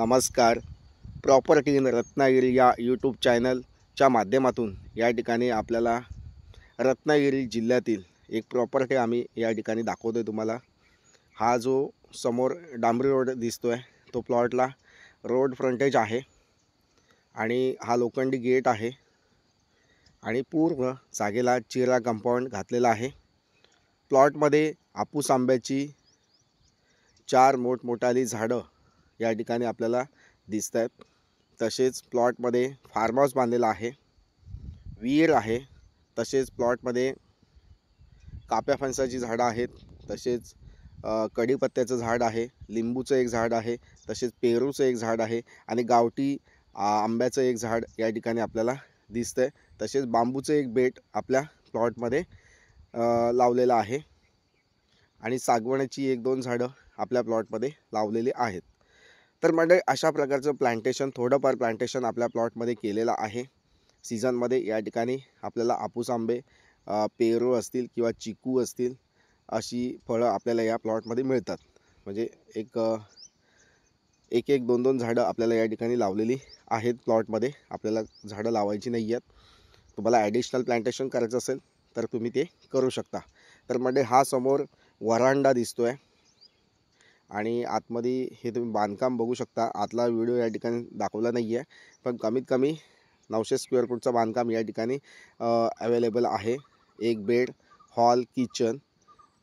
नमस्कार. Property in Ratnagiri या YouTube चॅनलच्या माध्यमातून या ठिकाणी आपल्याला रत्नागिरी जिल्ह्यातील एक प्रॉपर्टी आम्ही या ठिकाणी दाखवतोय तुम्हाला. हा जो समोर डांबरी रोड दिसतोय तो प्लॉटला रोड फ्रंटेज आहे आणि हा लोखंडी गेट आहे आणि पूर्ण जागेला चिरा कंपाऊंड घातलेला आहे. प्लॉटमध्ये हापूस आंब्याची 4 मोठमोठाली झाडं या ठिकाणी आपल्याला दिसत आहेत. तसेच प्लॉटमध्ये फार्म हाऊस बांधलेला आहे, विहीर आहे. तसेच प्लॉटमध्ये काप्या फणसाची झाडं आहेत. तसेच कढीपत्त्याचं झाड आहे, लिंबूचं एक झाड आहे, तसेच पेरूचं एक झाड आहे आणि गावठी आंब्याचं एक झाड या ठिकाणी आपल्याला दिसतंय. तसेच बांबूचं एक बेट आपल्या प्लॉटमध्ये लावलेलं आहे आणि सागवानाची 1-2 झाडं आपल्या प्लॉटमध्ये लावलेली आहेत. तर मंडळी अशा प्रकारचं प्लांटेशन, थोडंफार प्लांटेशन आपल्या प्लॉटमध्ये केलेलं आहे. सीझनमध्ये या ठिकाणी आपल्याला हापूस आंबे, पेरू असतील किंवा चिकू असतील अशी फळं आपल्याला या प्लॉटमध्ये मिळतात. म्हणजे एक 2-2 झाडं आपल्याला या ठिकाणी लावलेली आहेत. प्लॉटमध्ये आपल्याला झाडं लावायची नाही आहेत. तुम्हाला ॲडिशनल प्लांटेशन करायचं असेल तर तुम्ही ते करू शकता. तर म्हणजे हा समोर वरांडा दिसतोय आणि आतमध्ये हे तुम्ही बांधकाम बघू शकता. आतला व्हिडिओ या ठिकाणी दाखवला नाही आहे, पण कमीत कमी 900 स्क्वेअर फूटचं बांधकाम या ठिकाणी अवेलेबल आहे. एक बेड, हॉल, किचन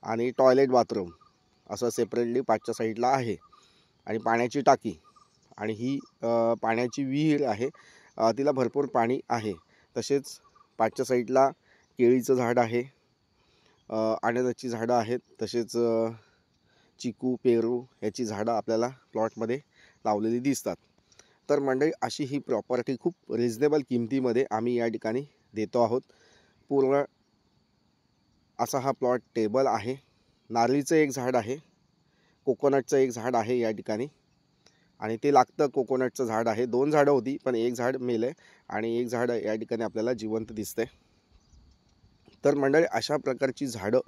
आणि टॉयलेट बाथरूम असं सेपरेटली पाठच्या साईडला आहे आणि पाण्याची टाकी आणि ही पाण्याची विहीर आहे. तिला भरपूर पाणी आहे. तसेच पाठच्या साईडला केळीचं झाड आहे, अननसची झाडं आहेत. तसेच चिकू, पेरू याची झाडं आपल्याला प्लॉटमध्ये लावलेली दिसतात. तर मंडळी अशी ही प्रॉपर्टी खूप रिजनेबल किमतीमध्ये आम्ही या ठिकाणी देतो आहोत. पूर्ण असा हा प्लॉट टेबल आहे. नारळीचं एक झाड आहे, कोकोनटचं एक झाड आहे या ठिकाणी आणि ते लागतं. कोकोनटचं झाड आहे. 2 झाडं होती पण एक झाड मेलं आणि एक झाड या ठिकाणी आपल्याला जिवंत दिसतंय. तर मंडळी अशा प्रकारची झाडं,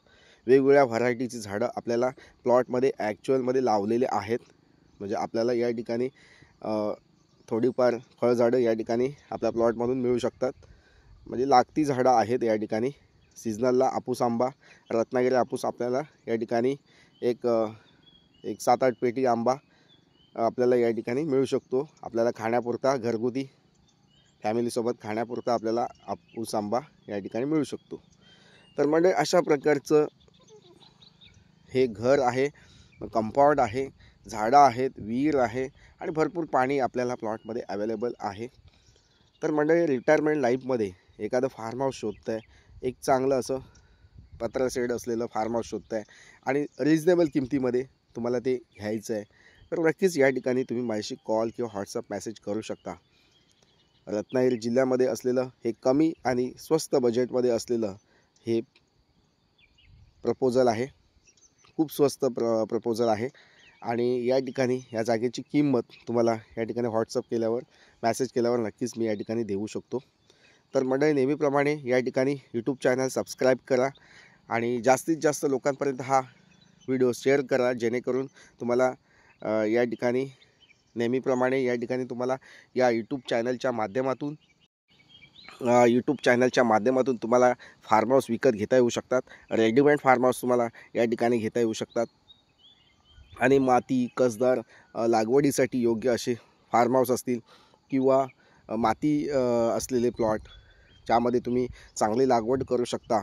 वेगवेगळ्या व्हरायटीची झाडं आपल्याला प्लॉटमध्ये ॲक्च्युअलमध्ये लावलेले आहेत. म्हणजे आपल्याला या ठिकाणी थोडीफार फळझाडं या ठिकाणी आपल्या प्लॉटमधून मिळू शकतात. म्हणजे लागती झाडं आहेत या ठिकाणी. सीजनलला हापूस आंबा, रत्नागिरी हापूस आपल्याला या ठिकाणी एक 7-8 पेटी आंबा आपल्याला या ठिकाणी मिळू शकतो. आपल्याला खाण्यापुरता, घरगुती फॅमिलीसोबत खाण्यापुरता आपल्याला हापूस आंबा या ठिकाणी मिळू शकतो. तर म्हणजे अशा प्रकारचं हे घर आहे, कंपाऊंड आहे, झाडं आहेत, विहीर आहे आणि भरपूर पाणी आपल्याला प्लॉटमध्ये अवेलेबल आहे. तर मंडळी रिटायरमेंट लाईफमध्ये एखादं फार्म हाऊस शोधत आहे, एक चांगलं असं पत्रा शेड असलेलं फार्म हाऊस शोधत आहे आणि रिजनेबल किमतीमध्ये तुम्हाला ते घ्यायचं आहे, तर नक्कीच या ठिकाणी तुम्ही माझ्याशी कॉल किंवा व्हॉट्सअप मेसेज करू शकता. रत्नागिरी जिल्ह्यामध्ये असलेलं हे कमी आणि स्वस्त बजेटमध्ये असलेलं हे प्रपोजल आहे. खूप स्वस्त प्रपोजल आहे आणि या ठिकाणी या जागेची किंमत तुम्हाला या ठिकाणी व्हॉट्सअप केल्यावर, मेसेज केल्यावर नक्कीच मी या ठिकाणी देऊ शकतो. तर मंडळी नेहमीप्रमाणे या ठिकाणी यूट्यूब चॅनल सबस्क्राईब करा आणि जास्तीत जास्त लोकांपर्यंत हा व्हिडिओ शेअर करा, जेणेकरून तुम्हाला या ठिकाणी नेहमीप्रमाणे या ठिकाणी तुम्हाला या यूट्यूब चॅनलच्या माध्यमातून तुम्हाला फार्म हाऊस विकत घेता येऊ शकतात. रेडीमेड फार्म हाऊस तुम्हाला या ठिकाणी घेता येऊ शकतात आणि माती, कसदार लागवडीसाठी योग्य असे फार्म हाऊस असतील किंवा माती असलेले प्लॉट ज्यामध्ये तुम्ही चांगली लागवड करू शकता,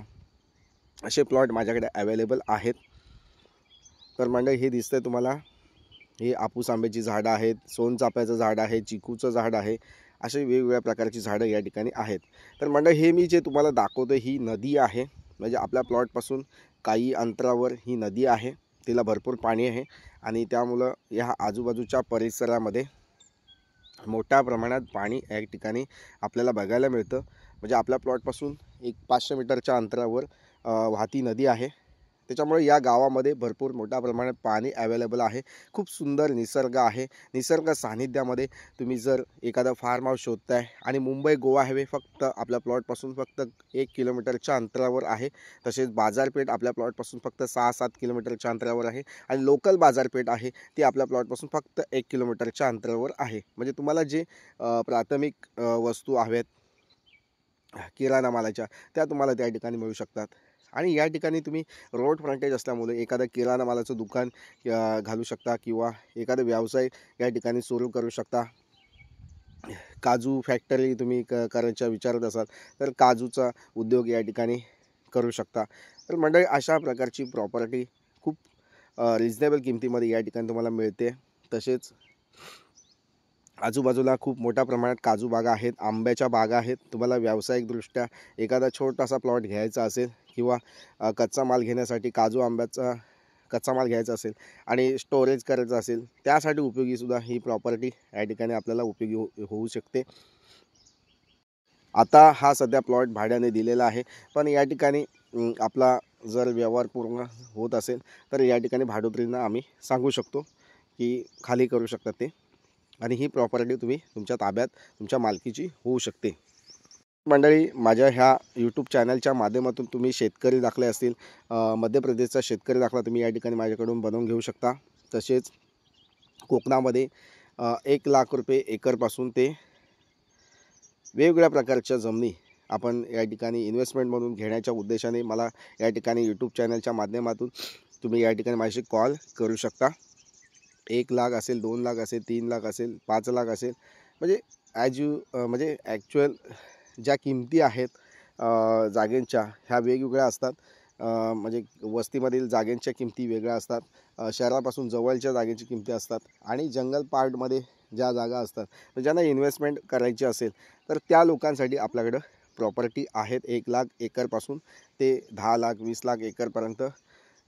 असे प्लॉट माझ्याकडे अवेलेबल आहेत. तर मंडळी हे दिसतंय तुम्हाला, हे हापूस आंब्याची झाडं आहेत, सोनचाफ्याचं झाड आहे, चिकूचं झाड आहे, असे वेगवेगळ्या प्रकारची झाडं या ठिकाणी आहेत. तर मंडळी हे मी जे तुम्हाला दाखवतो ही नदी आहे. म्हणजे आपल्या प्लॉटपासून काही अंतरावर ही नदी आहे. तिला भरपूर पाणी आहे आणि त्यामुळं या आजूबाजूच्या परिसरामध्ये मोठ्या प्रमाणात पाणी या ठिकाणी आपल्याला बघायला मिळतं. म्हणजे आपल्या प्लॉटपासून एक 500 मीटरच्या अंतरावर वाहती नदी आहे त्याच्यामुळे या गावामध्ये भरपूर मोठ्या प्रमाणात पाणी अवेलेबल आहे. खूप सुंदर निसर्ग आहे. निसर्ग सानिध्यामध्ये तुम्ही जर एखादा फार्म हाऊस शोधताय आणि मुंबई गोवा हायवे फक्त आपल्या प्लॉटपासून फक्त 1 किलोमीटरच्या अंतरावर आहे. तसेच बाजारपेठ आपल्या प्लॉटपासून फक्त 6-7 किलोमीटरच्या अंतरावर आहे आणि लोकल बाजारपेठ आहे ती आपल्या प्लॉटपासून फक्त 1 किलोमीटरच्या अंतरावर आहे. म्हणजे तुम्हाला जे प्राथमिक वस्तू हव्यात किराणा मालाच्या त्या तुम्हाला त्या ठिकाणी मिळू शकतात. आणि या ठिकाणी तुम्ही रोड फ्रंटेज असल्यामुळे एखादं किराणा मालाचं दुकान घालू शकता किंवा एखादा व्यवसाय या ठिकाणी सुरू करू शकता. काजू फॅक्टरी तुम्ही करायचा विचारत असाल तर काजूचा उद्योग या ठिकाणी करू शकता. तर मंडळी अशा प्रकारची प्रॉपर्टी खूप रिजनेबल किमतीमध्ये या ठिकाणी तुम्हाला मिळते. तसेच आजूबाजूला खूप मोठ्या प्रमाणात काजू बागा आहेत, आंब्याच्या बागा आहेत. तुम्हाला व्यावसायिकदृष्ट्या एखादा छोटासा प्लॉट घ्यायचा असेल किंवा कच्चा माल घेण्यासाठी काजू आंब्याचा कच्चा माल घ्यायचा असेल आणि स्टोरेज करायचं असेल त्यासाठी उपयोगीसुद्धा ही प्रॉपर्टी या ठिकाणी आपल्याला उपयोगी होऊ शकते. आता हा सध्या प्लॉट भाड्याने दिलेला आहे, पण या ठिकाणी आपला जर व्यवहार पूर्ण होत असेल तर या ठिकाणी भाडोत्रींना आम्ही सांगू शकतो की खाली करू शकतात ते आणि ही प्रॉपर्टी तुम्ही तुमच्या ताब्यात तुमच्या मालकीची होऊ शकते. मंडळी, माझ्या ह्या यूट्यूब चॅनलच्या माध्यमातून तुम्ही शेतकरी दाखले असतील, मध्य प्रदेशचा शेतकरी दाखला तुम्ही या ठिकाणी माझ्याकडून बनवून घेऊ शकता. तसेच कोकणामध्ये 1 लाख रुपये एकरपासून ते वेगवेगळ्या प्रकारच्या जमिनी आपण या ठिकाणी इन्व्हेस्टमेंट म्हणून घेण्याच्या उद्देशाने मला या ठिकाणी यूट्यूब चॅनलच्या माध्यमातून तुम्ही या ठिकाणी माझ्याशी कॉल करू शकता. 1 लाख असेल, 2 लाख असेल, 3 लाख असेल, 5 लाख असेल, म्हणजे म्हणजे ॲक्च्युअल ज्या किमती आहेत जागेंच्या ह्या वेगवेगळ्या असतात. म्हणजे वस्तीमधील जागेंच्या किमती वेगळ्या असतात, शहरापासून जवळच्या जागेची किमती असतात आणि जंगल पार्टमध्ये ज्या जागा असतात तर ज्यांना इन्व्हेस्टमेंट करायची असेल तर त्या लोकांसाठी आपल्याकडं प्रॉपर्टी आहेत. 1 लाख एकरपासून ते 10 लाख 20 लाख एकरपर्यंत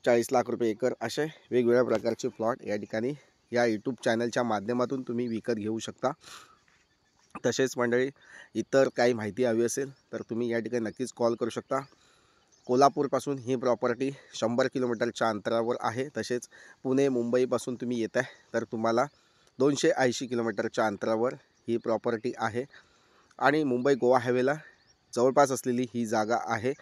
40 लाख रुपये एकर असे वेगवेगळ्या प्रकारचे प्लॉट या ठिकाणी या यूट्यूब चॅनलच्या माध्यमातून तुम्ही विकत घेऊ शकता. तसेच मंडळी, इतर काही माहिती हवी असेल तर तुम्ही या ठिकाणी नक्कीच कॉल करू शकता. कोल्हापूरपासून ही प्रॉपर्टी 100 किलोमीटरच्या अंतरावर आहे. तसेच पुणे मुंबईपासून तुम्ही येत आहे तर तुम्हाला 280 किलोमीटरच्या अंतरावर ही प्रॉपर्टी आहे आणि मुंबई गोवा हायवेला जवळपास असलेली ही जागा आहे.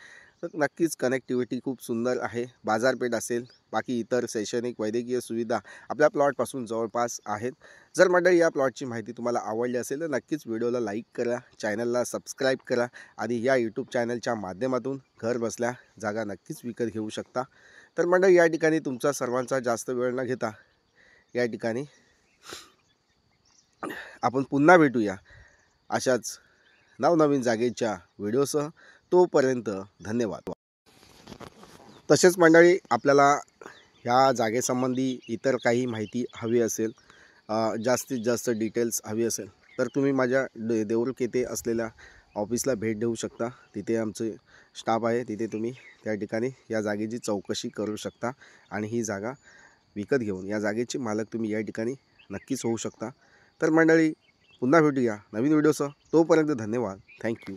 तर नक्कीच कनेक्टिव्हिटी खूप सुंदर आहे. बाजारपेठ असेल, बाकी इतर शैक्षणिक वैद्यकीय सुविधा आपल्या प्लॉटपासून जवळपास आहेत. जर मंडळी या प्लॉटची माहिती तुम्हाला आवडली असेल तर नक्कीच व्हिडिओला लाईक करा, चॅनलला सबस्क्राईब करा आणि या यूट्यूब चॅनलच्या माध्यमातून घर बसल्या जागा नक्कीच विकत घेऊ शकता. तर मंडळी, या ठिकाणी तुमचा सर्वांचा जास्त वेळ न घेता या ठिकाणी आपण पुन्हा भेटूया अशाच नवनवीन जागेच्या व्हिडिओसह. तोपर्यंत धन्यवाद. तसेच मंडळी, आपल्याला ह्या जागेसंबंधी इतर काही माहिती हवी असेल, जास्तीत जास्त डिटेल्स हवी असेल तर तुम्ही माझ्या देवरुख येथे असलेल्या ऑफिसला भेट देऊ शकता. तिथे आमचे स्टाफ आहे, तिथे तुम्ही त्या ठिकाणी या जागेची चौकशी करू शकता आणि ही जागा विकत घेऊन या जागेचे मालक तुम्ही या ठिकाणी नक्कीच होऊ शकता. तर मंडळी, पुन्हा भेटूया नवीन व्हिडिओसह. तोपर्यंत धन्यवाद. थँक्यू.